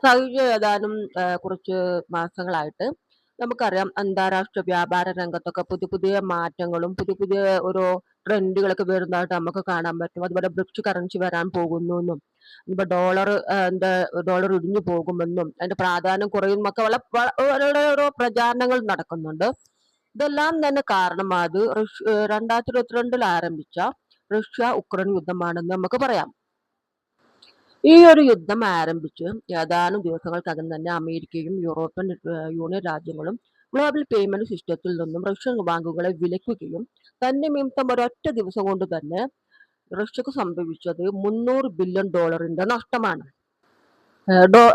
കഴിഞ്ഞ ഏതാനും കുറച്ച് മാസങ്ങളായിട്ട് നമുക്കറിയാം അന്താരാഷ്ട്ര വ്യാപാര രംഗത്തൊക്കെ പുതിയ പുതിയ മാറ്റങ്ങളും പുതിയ പുതിയ ഓരോ ട്രെൻഡുകളൊക്കെ വരുന്നതായിട്ട് നമുക്ക് കാണാൻ പറ്റും. അതുപോലെ ബ്രിക്സ് കറൻസി വരാൻ പോകുന്നു എന്നും ഇപ്പൊ ഡോളർ ഇടിഞ്ഞു പോകുമെന്നും അതിന്റെ പ്രാധാന്യം കുറയുമെന്നൊക്കെ വളരെ ഓരോ പ്രചാരണങ്ങൾ നടക്കുന്നുണ്ട്. ഇതെല്ലാം തന്നെ കാരണം അത് 2022 ആരംഭിച്ച റഷ്യ ഉക്രൈൻ യുദ്ധമാണെന്ന് നമുക്ക് പറയാം. ഈ ഒരു യുദ്ധം ആരംഭിച്ച് ഏതാനും ദിവസങ്ങൾക്കകം തന്നെ അമേരിക്കയും യൂറോപ്യൻ യൂണിയൻ രാജ്യങ്ങളും ഗ്ലോബൽ പേയ്മെന്റ് സിസ്റ്റത്തിൽ നിന്നും റഷ്യൻ ബാങ്കുകളെ വിലക്കുകയും തന്നെ നിമിത്തം ഒരൊറ്റ ദിവസം കൊണ്ട് തന്നെ റഷ്യക്ക് സംഭവിച്ചത് $300 ബില്യൺ നഷ്ടമാണ്.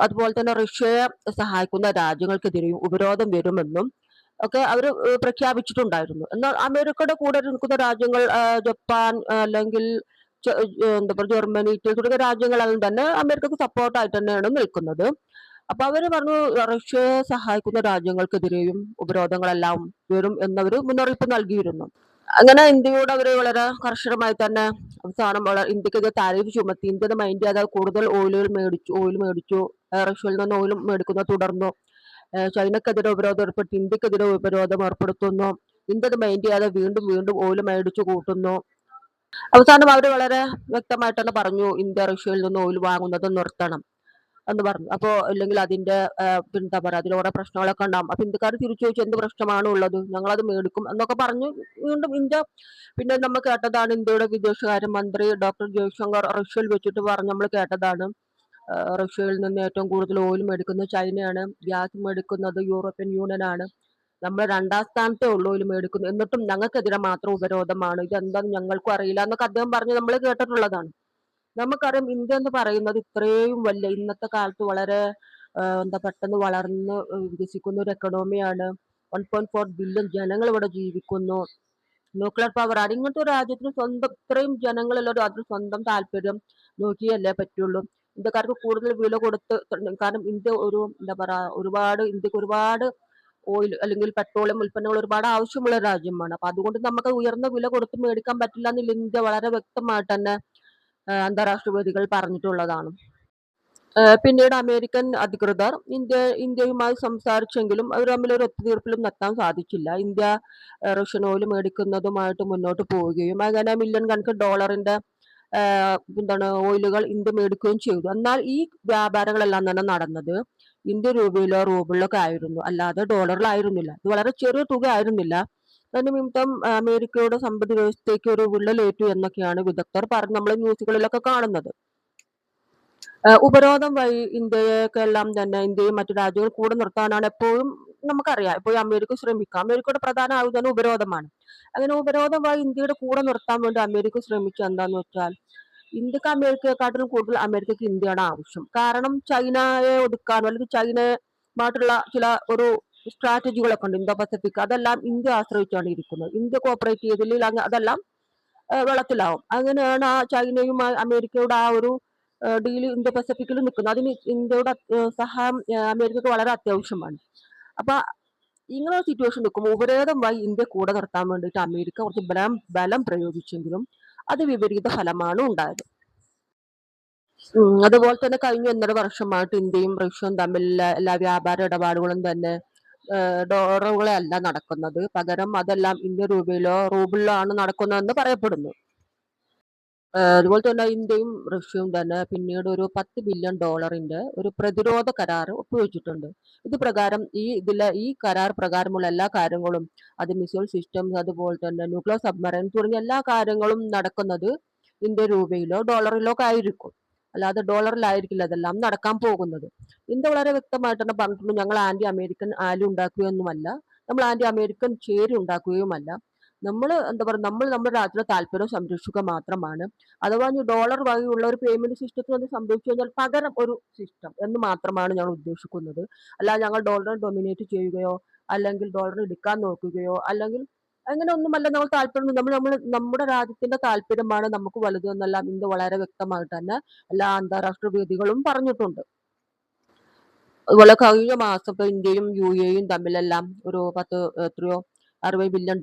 അതുപോലെ തന്നെ റഷ്യയെ സഹായിക്കുന്ന രാജ്യങ്ങൾക്കെതിരെയും ഉപരോധം വരുമെന്നും ഒക്കെ അവർ പ്രഖ്യാപിച്ചിട്ടുണ്ടായിരുന്നു. എന്നാൽ അമേരിക്കയുടെ കൂടെ നിൽക്കുന്ന രാജ്യങ്ങൾ ജപ്പാൻ അല്ലെങ്കിൽ എന്താ പറയുക ജർമ്മനി, ഇറ്റലി തുടങ്ങിയ രാജ്യങ്ങളെല്ലാം തന്നെ അമേരിക്കക്ക് സപ്പോർട്ടായിട്ട് തന്നെയാണ് നിൽക്കുന്നത്. അപ്പൊ അവര് പറഞ്ഞു റഷ്യയെ സഹായിക്കുന്ന രാജ്യങ്ങൾക്കെതിരെയും ഉപരോധങ്ങളെല്ലാം വരും എന്നവര് മുന്നറിയിപ്പ് നൽകിയിരുന്നു. അങ്ങനെ ഇന്ത്യയോട് അവര് വളരെ കർശനമായി തന്നെ അവസാനം ഇന്ത്യക്കെതിരെ താരിഫ് ചുമത്തി. ഇന്ത്യ മൈൻഡ് ചെയ്യാതെ കൂടുതൽ ഓയിൽ മേടിച്ചു. റഷ്യയിൽ നിന്ന് ഓയിൽ മേടിക്കുന്നത് തുടർന്നു. ചൈനക്കെതിരെ ഉപരോധം ഏർപ്പെടുത്തി, ഇന്ത്യക്കെതിരെ ഉപരോധം ഏർപ്പെടുത്തുന്നു. ഇന്ത്യ മൈൻഡ് ചെയ്യാതെ വീണ്ടും വീണ്ടും ഓയിൽ മേടിച്ചു കൂട്ടുന്നു. അവസാനം അവർ വളരെ വ്യക്തമായിട്ട് തന്നെ പറഞ്ഞു ഇന്ത്യ റഷ്യയിൽ നിന്ന് ഓയിൽ വാങ്ങുന്നത് നിർത്തണം എന്ന് പറഞ്ഞു. അപ്പോൾ അല്ലെങ്കിൽ അതിന്റെ എന്താ പറയുക അതിൽ കുറെ പ്രശ്നങ്ങളൊക്കെ ഉണ്ടാവും. അപ്പൊ ഇന്ത്യക്കാർ തിരിച്ചു ചോദിച്ചു എന്ത് പ്രശ്നമാണ് ഉള്ളത്, ഞങ്ങളത് മേടിക്കും എന്നൊക്കെ പറഞ്ഞു. വീണ്ടും ഇന്ത്യ പിന്നെ നമ്മൾ കേട്ടതാണ് ഇന്ത്യയുടെ വിദേശകാര്യമന്ത്രി ഡോക്ടർ ജയശങ്കർ റഷ്യയിൽ വെച്ചിട്ട് പറഞ്ഞു, നമ്മൾ കേട്ടതാണ് റഷ്യയിൽ നിന്ന് ഏറ്റവും കൂടുതൽ ഓയിൽ മേടിക്കുന്നത് ചൈനയാണ്, ഗ്യാസ് മേടിക്കുന്നത് യൂറോപ്യൻ യൂണിയനാണ്, നമ്മൾ രണ്ടാം സ്ഥാനത്തേ ഉള്ളൂ ഓയിൽ മേടിക്കുന്നു, എന്നിട്ടും ഞങ്ങൾക്കെതിരെ മാത്രം ഉപരോധമാണ്, ഇതെന്താന്ന് ഞങ്ങൾക്കും അറിയില്ല എന്നൊക്കെ അദ്ദേഹം പറഞ്ഞ് നമ്മൾ കേട്ടിട്ടുള്ളതാണ്. നമുക്കറിയാം ഇന്ത്യ എന്ന് പറയുന്നത് ഇത്രയും വലിയ ഇന്നത്തെ കാലത്ത് വളരെ എന്താ പെട്ടെന്ന് വളർന്ന് വികസിക്കുന്ന ഒരു എക്കണോമിയാണ്. 1.4 ബില്യൺ ജനങ്ങൾ ഇവിടെ ജീവിക്കുന്നു. ന്യൂക്ലിയർ പവർ ആണ്. ഇങ്ങനത്തെ ഒരു രാജ്യത്തിന് സ്വന്തം ഇത്രയും ജനങ്ങളുള്ള ഒരു അതിന് സ്വന്തം താല്പര്യം നോക്കിയല്ലേ പറ്റുള്ളൂ. ഇന്ത്യക്കാർക്ക് കൂടുതൽ വില കൊടുത്ത് കാരണം ഇന്ത്യ ഒരു എന്താ പറയാ ഇന്ത്യക്ക് ഒരുപാട് ഓയിൽ അല്ലെങ്കിൽ പെട്രോളിയം ഉൽപ്പന്നങ്ങൾ ഒരുപാട് ആവശ്യമുള്ള രാജ്യമാണ്. അപ്പൊ അതുകൊണ്ട് നമുക്ക് ഉയർന്ന വില കൊടുത്ത് മേടിക്കാൻ പറ്റില്ല എന്നുള്ള ഇന്ത്യ വളരെ വ്യക്തമായിട്ട് തന്നെ അന്താരാഷ്ട്ര വേദികൾ പറഞ്ഞിട്ടുള്ളതാണ്. പിന്നീട് അമേരിക്കൻ അധികൃതർ ഇന്ത്യയുമായി സംസാരിച്ചെങ്കിലും അവർ തമ്മിൽ ഒരു ഒത്തുതീർപ്പിലും എത്താൻ സാധിച്ചില്ല. ഇന്ത്യ റഷ്യൻ ഓയിൽ മേടിക്കുന്നതുമായിട്ട് മുന്നോട്ട് പോവുകയും അങ്ങനെ മില്യൺ കണക്കിന് ഡോളറിന്റെ എന്താണ് ഓയിലുകൾ ഇന്ത്യ മേടിക്കുകയും ചെയ്തു. എന്നാൽ ഈ വ്യാപാരങ്ങളെല്ലാം തന്നെ നടന്നത് ഇന്ത്യൻ രൂപയിലോ റൂബിളിലോ ഒക്കെ ആയിരുന്നു, അല്ലാതെ ഡോളറിലായിരുന്നില്ല. ഇത് വളരെ ചെറിയ തുക ആയിരുന്നില്ല. അതിന് നിമിത്തം അമേരിക്കയുടെ സമ്പദ് വ്യവസ്ഥയ്ക്ക് ഒരു വിള്ളലേറ്റു എന്നൊക്കെയാണ് വിദഗ്ധർ പറഞ്ഞ് നമ്മൾ ന്യൂസുകളിലൊക്കെ കാണുന്നത്. ഉപരോധം വഴി ഇന്ത്യക്കെല്ലാം തന്നെ ഇന്ത്യയും മറ്റു രാജ്യങ്ങളും കൂടെ നിർത്താനാണ് എപ്പോഴും നമുക്കറിയാം. എപ്പോഴും അമേരിക്ക ശ്രമിക്കാം. അമേരിക്കയുടെ പ്രധാന ആയുധം ഉപരോധമാണ്. അങ്ങനെ ഉപരോധം വഴി ഇന്ത്യയുടെ കൂടെ നിർത്താൻ വേണ്ടി അമേരിക്ക ശ്രമിച്ചത് എന്താന്ന് വെച്ചാൽ ഇന്ത്യക്ക് അമേരിക്കയെക്കാട്ടിലും കൂടുതൽ അമേരിക്കക്ക് ഇന്ത്യയാണ് ആവശ്യം. കാരണം ചൈനയെ ഒതുക്കാനോ അല്ലെങ്കിൽ ചൈനയുമായിട്ടുള്ള ചില ഒരു സ്ട്രാറ്റജികളൊക്കെ ഉണ്ട് ഇന്തോ പസഫിക്, അതെല്ലാം ഇന്ത്യ ആശ്രയിച്ചാണ് ഇരിക്കുന്നത്. ഇന്ത്യ കോപ്പറേറ്റ് ചെയ്തില്ലെങ്കിൽ അതെല്ലാം വെള്ളത്തിലാവും. അങ്ങനെയാണ് ആ ചൈനയുമായി അമേരിക്കയുടെ ആ ഒരു ഡീല് ഇന്തോ പസഫിക്കിൽ നിൽക്കുന്നത്. അതിന് ഇന്ത്യയുടെ സഹായം അമേരിക്കക്ക് വളരെ അത്യാവശ്യമാണ്. അപ്പൊ ഇങ്ങനെ ഒരു സിറ്റുവേഷൻ നിൽക്കുമ്പോൾ ഉപരോധം വഴി ഇന്ത്യ കൂടെ നിർത്താൻ വേണ്ടിയിട്ട് അമേരിക്ക കുറച്ച് ബലം പ്രയോഗിച്ചെങ്കിലും അത് വിപരീത ഫലമാണ് ഉണ്ടായത്. അതുപോലെ തന്നെ കഴിഞ്ഞ 1.5 വർഷമായിട്ട് ഇന്ത്യയും റഷ്യയും തമ്മിലുള്ള എല്ലാ വ്യാപാര ഇടപാടുകളും തന്നെ ഡോളറുകളെ അല്ല നടക്കുന്നത്, പകരം അതെല്ലാം ഇന്ത്യൻ രൂപയിലോ റൂബിളിലോ ആണ് നടക്കുന്നതെന്ന് പറയപ്പെടുന്നു. അതുപോലെ തന്നെ ഇന്ത്യയും റഷ്യയും തന്നെ പിന്നീട് ഒരു $10 ബില്യൺ ഒരു പ്രതിരോധ കരാർ ഒപ്പുവെച്ചിട്ടുണ്ട്. ഇത് പ്രകാരം ഈ കരാർ പ്രകാരമുള്ള എല്ലാ കാര്യങ്ങളും, അത് മിസൈൽ സിസ്റ്റംസ് അതുപോലെ തന്നെ ന്യൂക്ലിയർ സബ്മറൈൻ തുടങ്ങിയ എല്ലാ കാര്യങ്ങളും നടക്കുന്നത് ഇന്ത്യൻ രൂപയിലോ ഡോളറിലോ ഒക്കെ ആയിരിക്കും, അല്ലാതെ ഡോളറിലായിരിക്കില്ല അതെല്ലാം നടക്കാൻ പോകുന്നത്. ഇന്ത്യ വളരെ വ്യക്തമായിട്ട് തന്നെ പറഞ്ഞിട്ടുണ്ട്, ഞങ്ങൾ ആന്റി അമേരിക്കൻ ആലി ഉണ്ടാക്കുകയൊന്നുമല്ല, നമ്മൾ ആന്റി അമേരിക്കൻ ചേരി ഉണ്ടാക്കുകയുമല്ല. നമ്മൾ എന്താ പറയുക, നമ്മൾ നമ്മുടെ രാജ്യത്തെ താല്പര്യം സംരക്ഷിക്കുക മാത്രമാണ്. അഥവാ ഈ ഡോളർ വഴിയുള്ള ഒരു പേയ്മെന്റ് സിസ്റ്റത്തിൽ അത് സംഭവിച്ചു കഴിഞ്ഞാൽ പകരം ഒരു സിസ്റ്റം എന്ന് മാത്രമാണ് ഞങ്ങൾ ഉദ്ദേശിക്കുന്നത്. അല്ലാതെ ഞങ്ങൾ ഡോളറിനെ ഡൊമിനേറ്റ് ചെയ്യുകയോ അല്ലെങ്കിൽ ഡോളർ എടുക്കാൻ നോക്കുകയോ അല്ലെങ്കിൽ അങ്ങനെ ഒന്നുമല്ല നമ്മൾ താല്പര്യം. നമ്മുടെ രാജ്യത്തിന്റെ താല്പര്യമാണ് നമുക്ക് വലുത് എന്നെല്ലാം ഇന്ത്യ വളരെ വ്യക്തമായിട്ട് തന്നെ എല്ലാ അന്താരാഷ്ട്ര വേദികളും പറഞ്ഞിട്ടുണ്ട്. അതുപോലെ കഴിഞ്ഞ മാസം ഇപ്പൊ ഇന്ത്യയും യു എയും തമ്മിലെല്ലാം ഒരു എത്രയോ $60 ബില്യൺ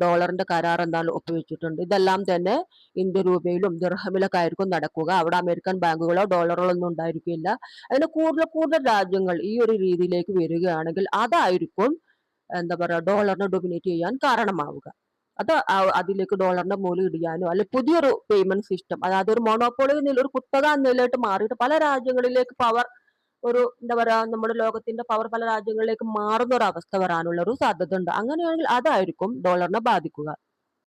കരാർ എന്താണ് ഒപ്പുവെച്ചിട്ടുണ്ട്. ഇതെല്ലാം തന്നെ ഇന്ത്യൻ രൂപയിലും ദിർഹമിലൊക്കെ ആയിരിക്കും നടക്കുക. അവിടെ അമേരിക്കൻ ബാങ്കുകളോ ഡോളറുകളോ ഒന്നും ഉണ്ടായിരിക്കില്ല. അതിന് കൂടുതൽ കൂടുതൽ രാജ്യങ്ങൾ ഈ ഒരു രീതിയിലേക്ക് വരികയാണെങ്കിൽ അതായിരിക്കും എന്താ പറയാ ഡോളറിനെ ഡൊമിനേറ്റ് ചെയ്യാൻ കാരണമാവുക. അത് അതിലേക്ക് ഡോളറിന്റെ മൂല്യം ഇടിയാനോ അല്ലെ പുതിയൊരു പേയ്മെന്റ് സിസ്റ്റം, അതായത് ഒരു മോണോപ്പൊളി ഒരു കുത്തക എന്നതിലോട്ട് മാറിയിട്ട് പല രാജ്യങ്ങളിലേക്ക് പവർ ഒരു എന്താ പറയാ നമ്മുടെ ലോകത്തിന്റെ പവർ പല രാജ്യങ്ങളിലേക്ക് മാറുന്ന ഒരു അവസ്ഥ വരാനുള്ള ഒരു സാധ്യത ഉണ്ട്. അങ്ങനെയാണെങ്കിൽ അതായിരിക്കും ഡോളറിനെ ബാധിക്കുക.